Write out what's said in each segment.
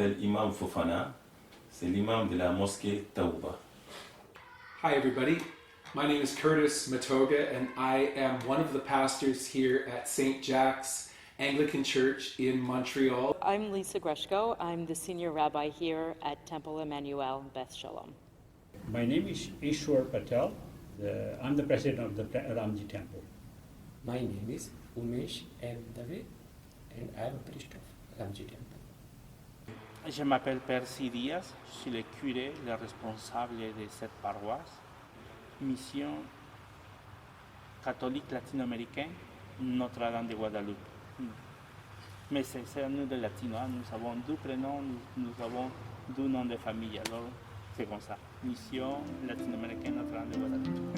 m'appelle Imam Fofana, c'est l'imam de la mosquée Taouba. Hi everybody, my name is Curtis Matoga and I am one of the pastors here at St. Jack's Anglican Church in Montreal. I'm Lisa Greshko. I'm the senior rabbi here at Temple Emmanuel, Beth Shalom. My name is Ishwar Patel. I'm the president of the Ramji Temple. My name is Umesh M. Dave and I'm a priest of Ramji Temple. Je m'appelle Percy Diaz, je suis le curé, le responsable de cette paroisse. Mission catholique latino-américaine, Notre-Dame de Guadeloupe. Mais c'est à nous de latinos, nous avons deux prénoms, nous avons deux noms de famille, alors c'est comme ça. Mission latino-américaine, Notre-Dame de Guadeloupe.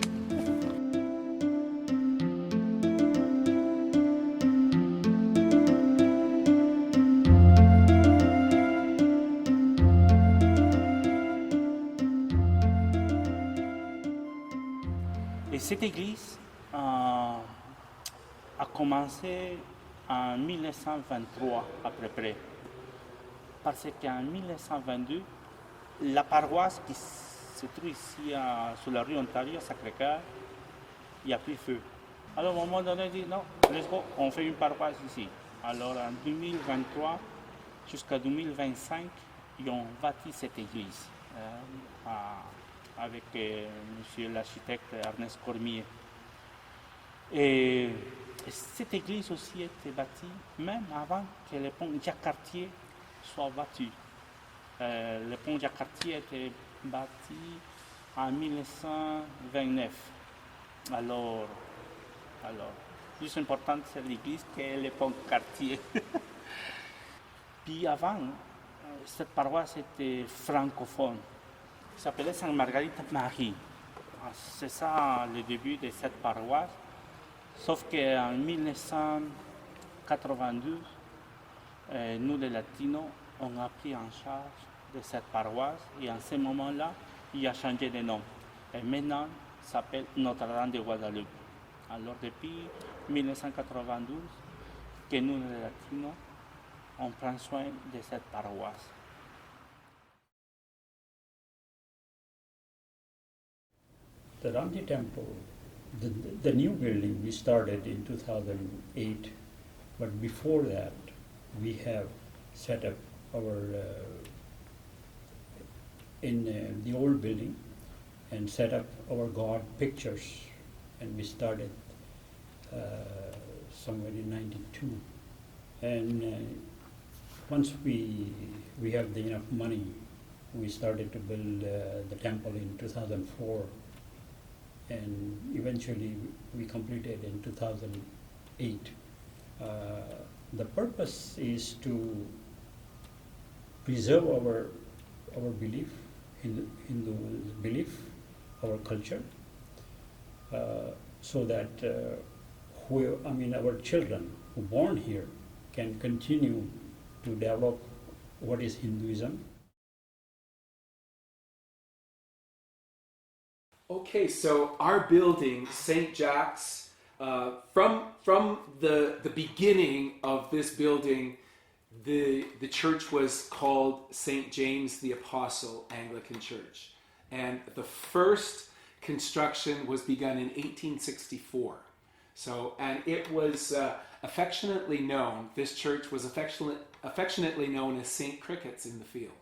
Et cette église a commencé en 1923 à peu près. Parce qu'en 1922, la paroisse qui se trouve ici sur la rue Ontario, Sacré-Cœur, il n'y a plus feu. Alors à un moment donné, on dit non, let's go, on fait une paroisse ici. Alors en 2023 jusqu'à 2025, ils ont bâti cette église. Avec monsieur l'architecte Ernest Cormier. Et cette église aussi était bâtie même avant que le pont Jacques-Cartier soit bâti. Le pont Jacques-Cartier était bâti en 1929. Alors, plus important c'est l'église que le pont Cartier. Puis avant, cette paroisse était francophone. Il s'appelait Sainte Marguerite Marie. C'est ça le début de cette paroisse. Sauf qu'en 1992, nous les Latinos, on a pris en charge de cette paroisse et en ce moment-là, il a changé de nom. Et maintenant, ça s'appelle Notre-Dame de Guadeloupe. Alors depuis 1992, que nous les Latinos, on prend soin de cette paroisse. The Ramji Temple, the new building we started in 2008, but before that we have set up our, in the old building and set up our God pictures, and we started somewhere in 92. And once we have enough money, we started to build the temple in 2004. And eventually we completed in 2008. The purpose is to preserve our belief, Hindu belief, our culture, so that our children who are born here can continue to develop what is Hinduism. Okay, so our building, St. Jack's, from the beginning of this building, the church was called St. James the Apostle Anglican Church. And the first construction was begun in 1864. So, and it was affectionately known, this church was affectionately known as St. Crickets in the field,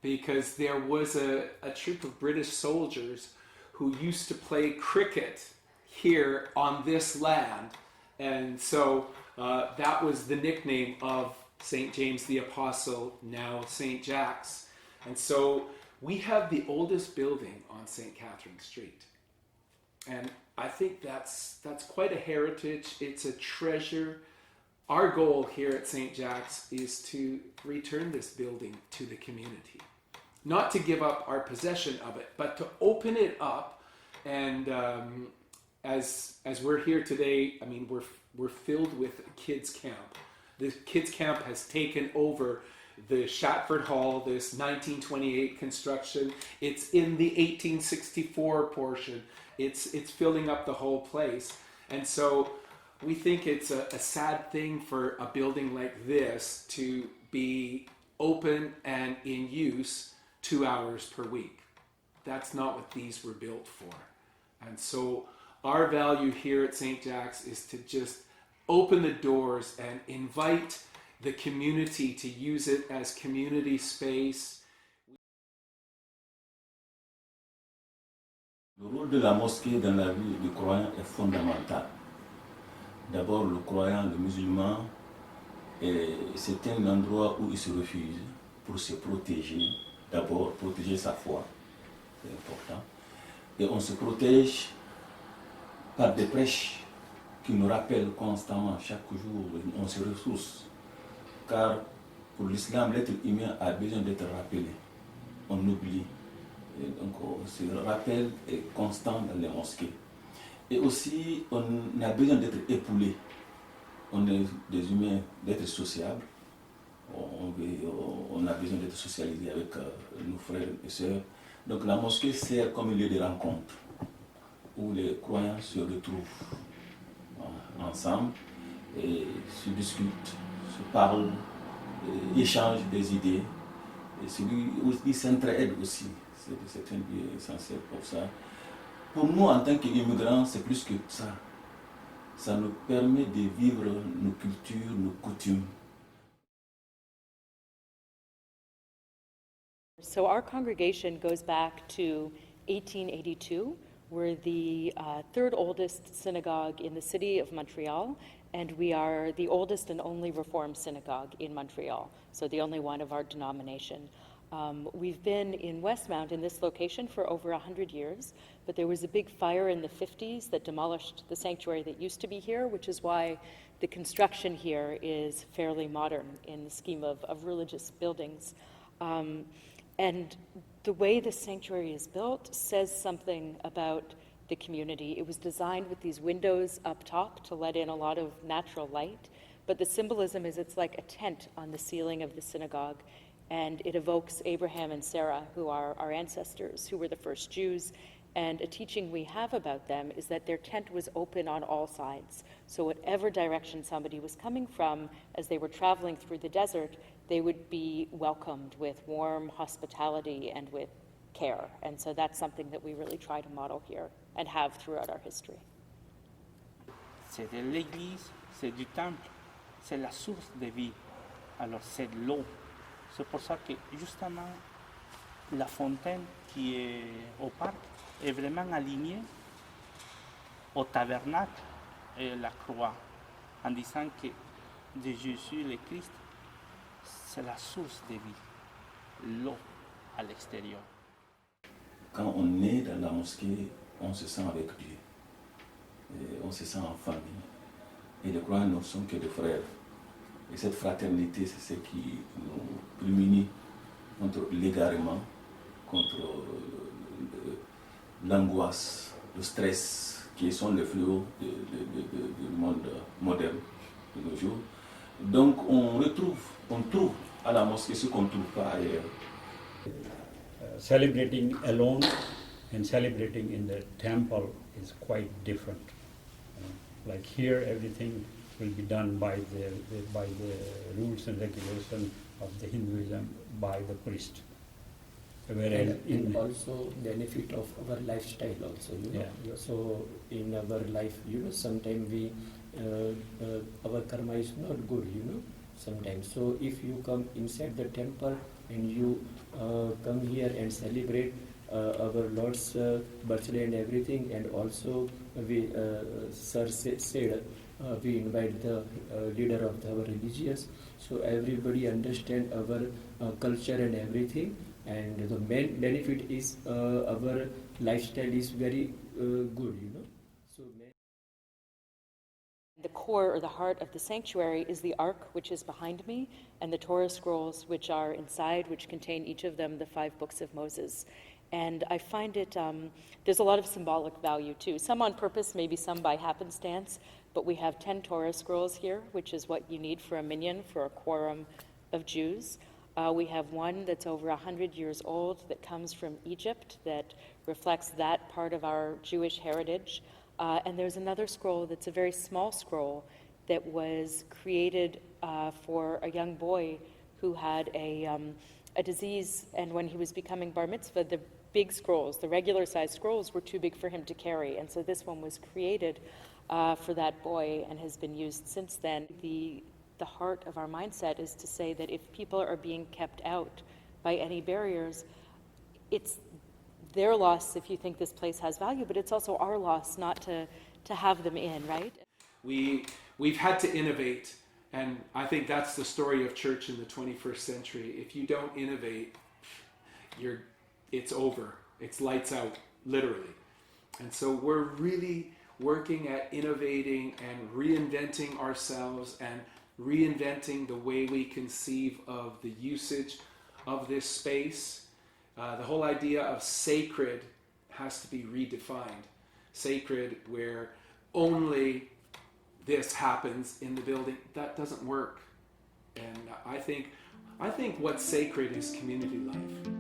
because there was a troop of British soldiers who used to play cricket here on this land. And so that was the nickname of St. James the Apostle, now St. Jack's. And so we have the oldest building on St. Catherine Street. And I think that's quite a heritage. It's a treasure. Our goal here at St. Jack's is to return this building to the community. Not to give up our possession of it, but to open it up. And as we're here today, I mean, we're filled with a kids camp. The kids camp has taken over the Shatford Hall, this 1928 construction. It's in the 1864 portion. It's filling up the whole place. And so we think it's a sad thing for a building like this to be open and in use 2 hours per week. That's not what these were built for. And so our value here at St. Jack's is to just open the doors and invite the community to use it as community space. Le rôle de la mosquée dans la vie du croyant est fondamental. D'abord, le croyant, le musulman, c'est un endroit où il se refuse pour se protéger. D'abord, protéger sa foi, c'est important. Et on se protège par des prêches qui nous rappellent constamment, chaque jour, on se ressource. Car pour l'islam, l'être humain a besoin d'être rappelé. On oublie. Et donc, ce rappel est constant dans les mosquées. Et aussi, on a besoin d'être épaulé. On est des humains, d'être sociables. On a besoin d'être socialisé avec nos frères et sœurs. Donc la mosquée sert comme un lieu de rencontre où les croyants se retrouvent ensemble et se discutent, se parlent, échangent des idées. Et celui qui s'entraide aussi, c'est un lieu essentiel pour ça. Pour nous, en tant qu'immigrants, c'est plus que ça. Ça nous permet de vivre nos cultures, nos coutumes. So our congregation goes back to 1882. We're the third oldest synagogue in the city of Montreal, and we are the oldest and only Reformed synagogue in Montreal, so the only one of our denomination. We've been in Westmount in this location for over 100 years, but there was a big fire in the 50s that demolished the sanctuary that used to be here, which is why the construction here is fairly modern in the scheme of religious buildings. And the way the sanctuary is built says something about the community. It was designed with these windows up top to let in a lot of natural light, but the symbolism is it's like a tent on the ceiling of the synagogue, and it evokes Abraham and Sarah, who are our ancestors, who were the first Jews. And a teaching we have about them is that their tent was open on all sides. So whatever direction somebody was coming from as they were traveling through the desert, they would be welcomed with warm hospitality and with care. And so that's something that we really try to model here and have throughout our history. C'est de l'église, c'est du temple, c'est la source de vie. Alors c'est de l'eau. C'est pour ça que justement la fontaine qui est au parc est vraiment alignée au tabernacle et la croix, en disant que de Jésus le Christ, c'est la source de vie, l'eau à l'extérieur. Quand on est dans la mosquée, on se sent avec Dieu. Et on se sent en famille. Et les croyants ne sont que des frères. Et cette fraternité, c'est ce qui nous prémunit contre l'égarement, contre l'angoisse, le stress, qui sont les fléaux du monde moderne de nos jours. Donc on trouve à la mosquée ce qu'on ne trouve pas ailleurs. Celebrating alone and celebrating in the temple is quite different. Like here, everything will be done by the rules and regulations of the Hinduism by the priest. Whereas and also benefit of our lifestyle also, you know. Yeah. So in our life, you know, sometimes we our karma is not good, you know, sometimes. So if you come inside the temple and you come here and celebrate our Lord's birthday and everything, and also we Sir said we invite the leader of our religious, so everybody understand our culture and everything, and the main benefit is our lifestyle is very good, you know. So the core or the heart of the sanctuary is the Ark, which is behind me, and the Torah scrolls, which are inside, which contain each of them the 5 books of Moses. And I find it, there's a lot of symbolic value too, some on purpose, maybe some by happenstance, but we have 10 Torah scrolls here, which is what you need for a minyan, for a quorum of Jews. We have one that's over 100 years old that comes from Egypt that reflects that part of our Jewish heritage. And there's another scroll that's a very small scroll that was created for a young boy who had a disease, and when he was becoming bar mitzvah, the big scrolls, the regular sized scrolls, were too big for him to carry, and so this one was created for that boy and has been used since then. The heart of our mindset is to say that if people are being kept out by any barriers, it's their loss if you think this place has value, but it's also our loss not to have them in, right? We've had to innovate, and I think that's the story of church in the 21st century. If you don't innovate, it's over. It's lights out, literally. And so we're really working at innovating and reinventing ourselves and reinventing the way we conceive of the usage of this space. The whole idea of sacred has to be redefined. Sacred where only this happens in the building, that doesn't work. And I think what's sacred is community life.